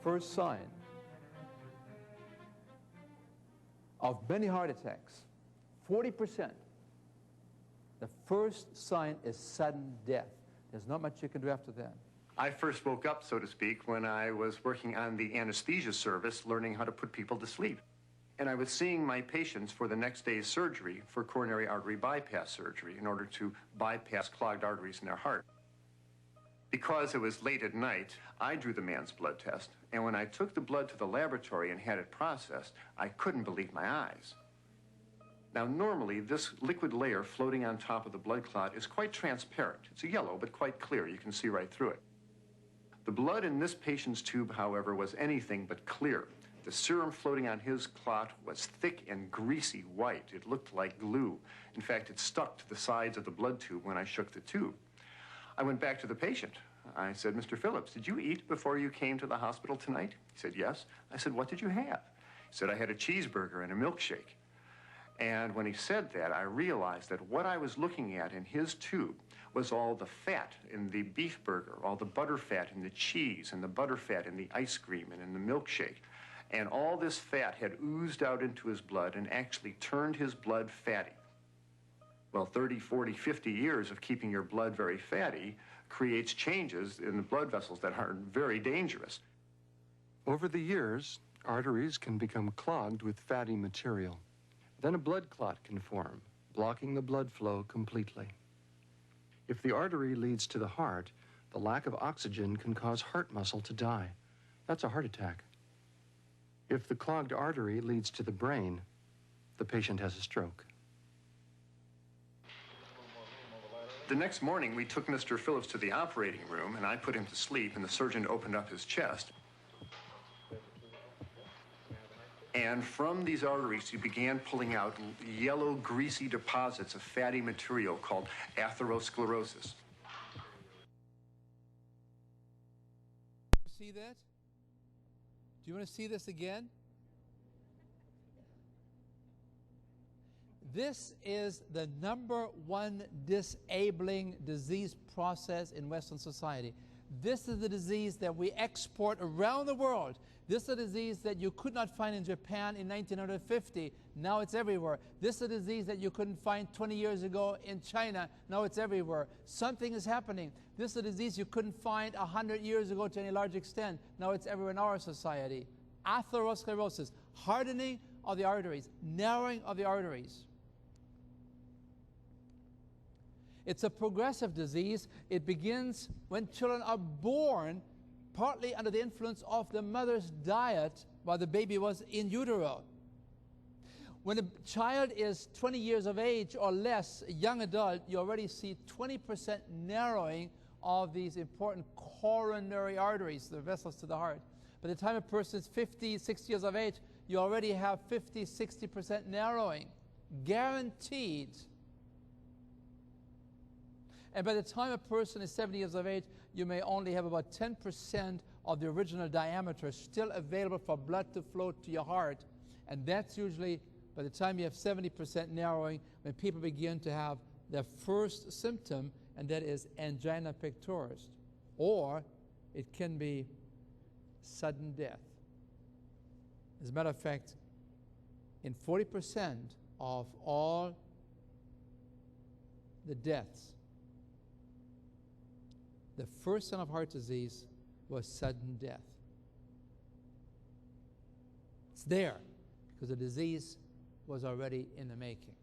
first sign of many heart attacks, 40%, the first sign is sudden death. There's not much you can do after that. I first woke up, so to speak, when I was working on the anesthesia service, learning how to put people to sleep. And I was seeing my patients for the next day's surgery for coronary artery bypass surgery in order to bypass clogged arteries in their heart. Because it was late at night, I drew the man's blood test, and when I took the blood to the laboratory and had it processed, I couldn't believe my eyes. Now, normally, this liquid layer floating on top of the blood clot is quite transparent. It's a yellow, but quite clear. You can see right through it. The blood in this patient's tube, however, was anything but clear. The serum floating on his clot was thick and greasy white. It looked like glue. In fact, it stuck to the sides of the blood tube when I shook the tube. I went back to the patient. I said, "Mr. Phillips, did you eat before you came to the hospital tonight?" He said, "Yes." I said, "What did you have?" He said, "I had a cheeseburger and a milkshake." And when he said that, I realized that what I was looking at in his tube was all the fat in the beef burger, all the butter fat in the cheese, and the butter fat in the ice cream and in the milkshake. And all this fat had oozed out into his blood and actually turned his blood fatty. Well, 30, 40, 50 years of keeping your blood very fatty creates changes in the blood vessels that are very dangerous. Over the years, arteries can become clogged with fatty material. Then a blood clot can form, blocking the blood flow completely. If the artery leads to the heart, the lack of oxygen can cause heart muscle to die. That's a heart attack. If the clogged artery leads to the brain, the patient has a stroke. The next morning, we took Mr. Phillips to the operating room, and I put him to sleep, and the surgeon opened up his chest. And from these arteries, he began pulling out yellow, greasy deposits of fatty material called atherosclerosis. See that? Do you want to see this again? This is the #1 disabling disease process in Western society. This is the disease that we export around the world. This is a disease that you could not find in Japan in 1950. Now it's everywhere. This is a disease that you couldn't find 20 years ago in China. Now it's everywhere. Something is happening. This is a disease you couldn't find 100 years ago to any large extent. Now it's everywhere in our society. Atherosclerosis, hardening of the arteries, narrowing of the arteries. It's a progressive disease. It begins when children are born, partly under the influence of the mother's diet while the baby was in utero. When a child is 20 years of age or less, a young adult, you already see 20% narrowing of these important coronary arteries, the vessels to the heart. By the time a person is 50, 60 years of age, you already have 50, 60% narrowing, guaranteed. And by the time a person is 70 years of age, you may only have about 10% of the original diameter still available for blood to flow to your heart. And that's usually, by the time you have 70% narrowing, when people begin to have their first symptom, and that is angina pectoris. Or it can be sudden death. As a matter of fact, in 40% of all the deaths, the first sign of heart disease was sudden death. It's there because the disease was already in the making.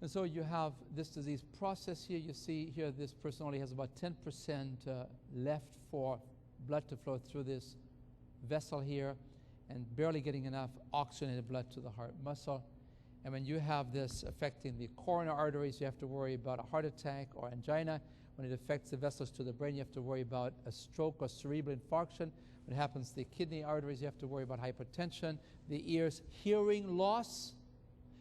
And so you have this disease process here. You see here this person only has about 10% left for blood to flow through this vessel here and barely getting enough oxygenated blood to the heart muscle. And when you have this affecting the coronary arteries, you have to worry about a heart attack or angina. When it affects the vessels to the brain, you have to worry about a stroke or cerebral infarction. When it happens to the kidney arteries, you have to worry about hypertension. The ears, hearing loss.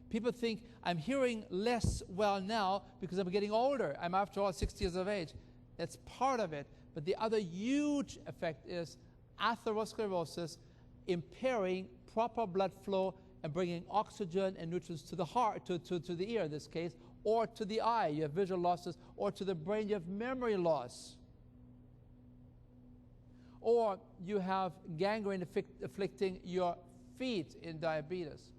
People think, I'm hearing less well now because I'm getting older. I'm, after all, 60 years of age. That's part of it. But the other huge effect is atherosclerosis, impairing proper blood flow and bringing oxygen and nutrients to the heart, to the ear in this case, or to the eye, you have visual losses, or to the brain, you have memory loss. Or you have gangrene afflicting your feet in diabetes.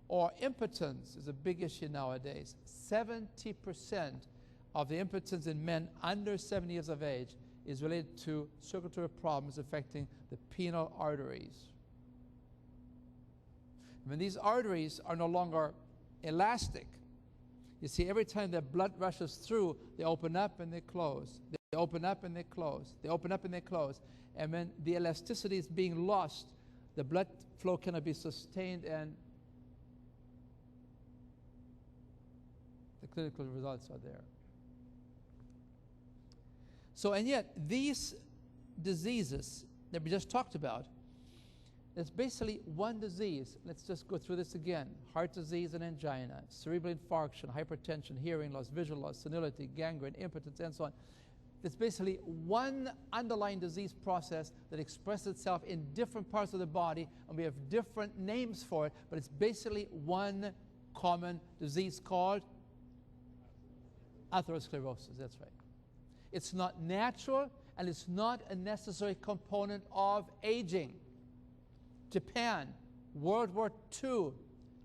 Or impotence is a big issue nowadays. 70% of the impotence in men under 70 years of age is related to circulatory problems affecting the penile arteries. When these arteries are no longer elastic, you see, every time that blood rushes through, they open up and they close. They open up and they close. They open up and they close. And when the elasticity is being lost, the blood flow cannot be sustained, and the clinical results are there. So, and yet, these diseases that we just talked about, it's basically one disease. Let's just go through this again. Heart disease and angina, cerebral infarction, hypertension, hearing loss, visual loss, senility, gangrene, impotence, and so on. It's basically one underlying disease process that expresses itself in different parts of the body, and we have different names for it, but it's basically one common disease called atherosclerosis. That's right. It's not natural, and it's not a necessary component of aging. Japan, World War II,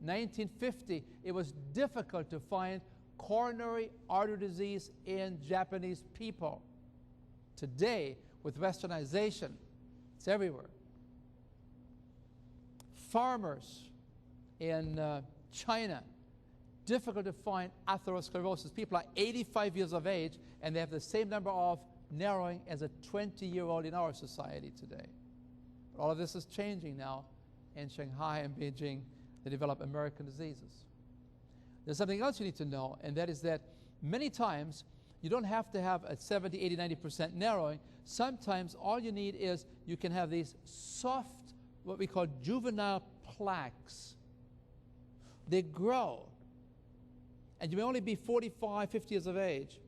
1950, it was difficult to find coronary artery disease in Japanese people. Today, with westernization, it's everywhere. Farmers in China, difficult to find atherosclerosis. People are 85 years of age, and they have the same number of narrowing as a 20-year-old in our society today. But all of this is changing now in Shanghai and Beijing. They develop American diseases. There's something else you need to know, and that is that many times you don't have to have a 70, 80, 90% narrowing. Sometimes all you need is you can have these soft, what we call juvenile plaques. They grow, and you may only be 45, 50 years of age.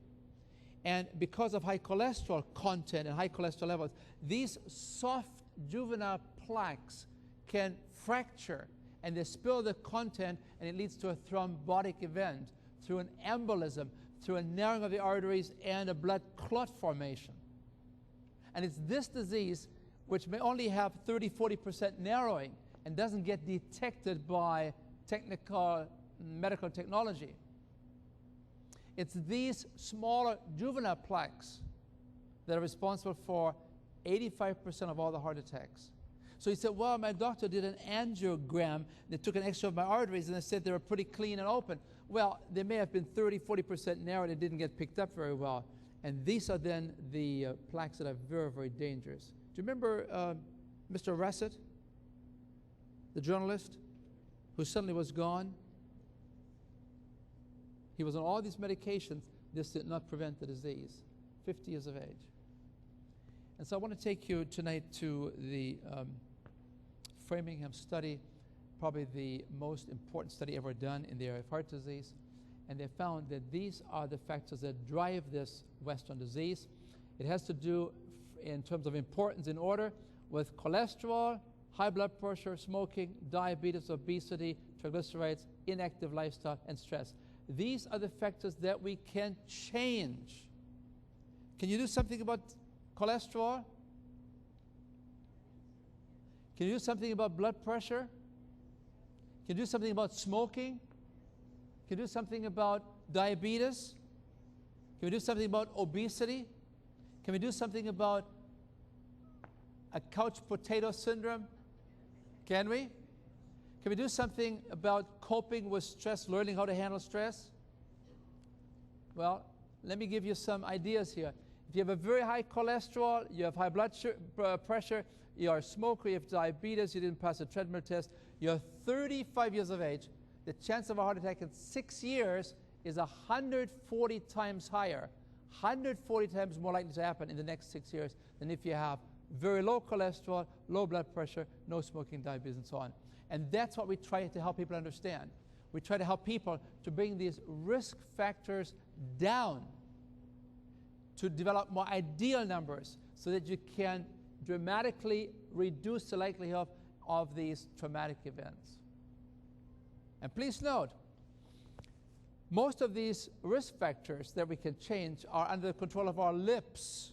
And because of high cholesterol content and high cholesterol levels, these soft juvenile plaques can fracture, and they spill the content, and it leads to a thrombotic event through an embolism, through a narrowing of the arteries and a blood clot formation. And it's this disease which may only have 30, 40% narrowing and doesn't get detected by technical medical technology. It's these smaller juvenile plaques that are responsible for 85% of all the heart attacks. So he said, well, my doctor did an angiogram. They took an X-ray of my arteries, and they said they were pretty clean and open. Well, they may have been 30, 40% narrowed and didn't get picked up very well. And these are then the plaques that are very, very dangerous. Do you remember Mr. Rassett, the journalist, who suddenly was gone? He was on all these medications. This did not prevent the disease. 50 years of age. And so I want to take you tonight to the Framingham study, probably the most important study ever done in the area of heart disease. And they found that these are the factors that drive this Western disease. It has to do, in terms of importance in order, with cholesterol, high blood pressure, smoking, diabetes, obesity, triglycerides, inactive lifestyle, and stress. These are the factors that we can change. Can you do something about cholesterol? Can you do something about blood pressure? Can you do something about smoking? Can you do something about diabetes? Can we do something about obesity? Can we do something about a couch potato syndrome? Can we? Can we do something about coping with stress, learning how to handle stress? Well, let me give you some ideas here. If you have a very high cholesterol, you have high blood pressure, you are a smoker, you have diabetes, you didn't pass a treadmill test, you're 35 years of age, the chance of a heart attack in 6 years is 140 times higher, 140 times more likely to happen in the next 6 years than if you have very low cholesterol, low blood pressure, no smoking, diabetes, and so on. And that's what we try to help people understand. We try to help people to bring these risk factors down, to develop more ideal numbers so that you can dramatically reduce the likelihood of these traumatic events. And please note, most of these risk factors that we can change are under the control of our lips.